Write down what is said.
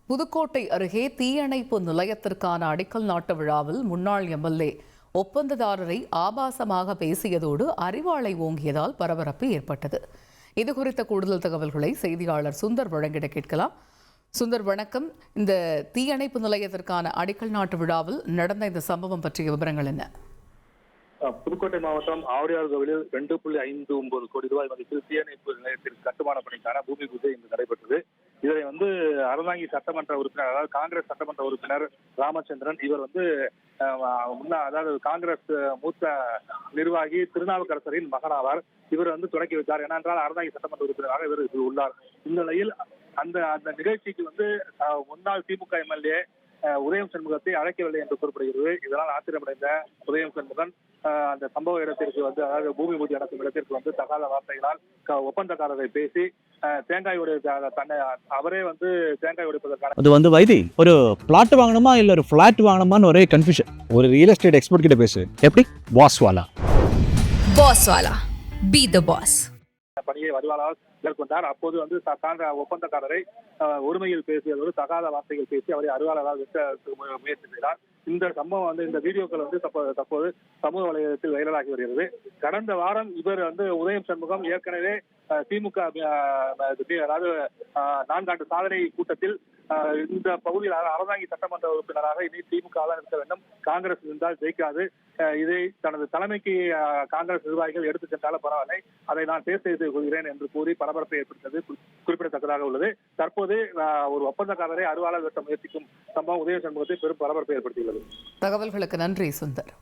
புதுக்கோட்டை அருகே தீயணைப்பு நிலையத்திற்கான அடிக்கல் நாட்டு விழாவில் முன்னாள் எம்எல்ஏ ஒப்பந்ததாரரை ஆபாசமாக பேசியதோடு அரிவாளை ஓங்கியதால் பரபரப்பு ஏற்பட்டது. இதுகுறித்த கூடுதல் தகவல்களை செய்தியாளர் சுந்தர் வழங்கிட கேட்கலாம். சுந்தர், வணக்கம். இந்த தீயணைப்பு நிலையத்திற்கான அடிக்கல் நாட்டு விழாவில் நடந்த இந்த சம்பவம் பற்றிய விவரங்கள் என்ன? புதுக்கோட்டை மாவட்டம் ஆவுடையார் கோவிலில் 2.59 கோடி ரூபாய் மதிப்பில் தீயணைப்பு நிலையத்திற்கு கட்டுமான பணிக்கான பூமி பூஜை இன்று நடைபெற்றது. இதை அறந்தாங்கி சட்டமன்ற உறுப்பினர், அதாவது காங்கிரஸ் சட்டமன்ற உறுப்பினர் ராமச்சந்திரன், இவர் அதாவது காங்கிரஸ் மூத்த நிர்வாகி திருநாவுக்கரசரின் மகனாவார். இவர் தொடக்கி வைத்தார். ஏனென்றால் அறந்தாங்கி சட்டமன்ற உறுப்பினராக இவர் உள்ளார். இந்த நிலையில் அந்த நிகழ்ச்சிக்கு முன்னாள் திமுக எம்எல்ஏ உதயம் சண்முகத்தை அழைக்கவில்லை என்று கூறப்படுகிறது. இதனால் ஆத்திரமடைந்த உதயம் சண்முகன் அந்த சம்பவ இடத்திற்கு அதாவது பூமி பூஜை நடக்கும் இடத்திற்கு தகாத வார்த்தைகளால் ஒப்பந்தக்காரரை பேசி தேங்காய் தன்னை அவரே தேங்காய் உடைப்பதற்கான அது வைத்தி ஒரு பிளாட் வாங்கணுமா இல்ல ஒரு பிளாட் வாங்கணுமான்னு ஒரே கன்ஃபியூஷன். ஒரு ரியல் எஸ்டேட் எக்ஸ்பர்ட் கிட்ட பேசு. எப்படி? பாஸ்வாலா பி தி பாஸ் பணியை வடிவாளால் மேற்கொண்டார். அப்போது ஒப்பந்தக்காரரை ஒருமையில் பேசியதோடு தகாத வார்த்தைகள் பேசி அவரை அறிவாளரால் வெட்ட முயற்சி செய்தார். இந்த சம்பவம் இந்த வீடியோக்கள் தற்போது சமூக வலைதளத்தில் வைரலாகி வருகிறது. கடந்த வாரம் இவர் உதயம் சண்முகம் ஏற்கனவே திமுக அதாவது 4 ஆண்டு சாதனை கூட்டத்தில் இந்த பகுதியில் அறந்தாங்கி சட்டமன்ற உறுப்பினராக இனி திமுக தான் இருக்க வேண்டும், காங்கிரஸ் இருந்தால் ஜெயிக்காது, இதை தனது தலைமைக்கு காங்கிரஸ் நிர்வாகிகள் எடுத்து சென்றாலும் பரவாயில்லை, அதை நான் தேர்வு செய்து கொள்கிறேன் என்று கூறி பரபரப்பை ஏற்படுத்தது குறிப்பிடத்தக்கதாக உள்ளது. தற்போது ஒரு ஒப்பந்தக்காரரை அருவாளால் வெட்ட முயற்சிக்கும் சம்பவம் உதய சண்முகத்தை பெரும் பரபரப்பை ஏற்படுத்தியுள்ளது. தகவல்களுக்கு நன்றி சுந்தர்.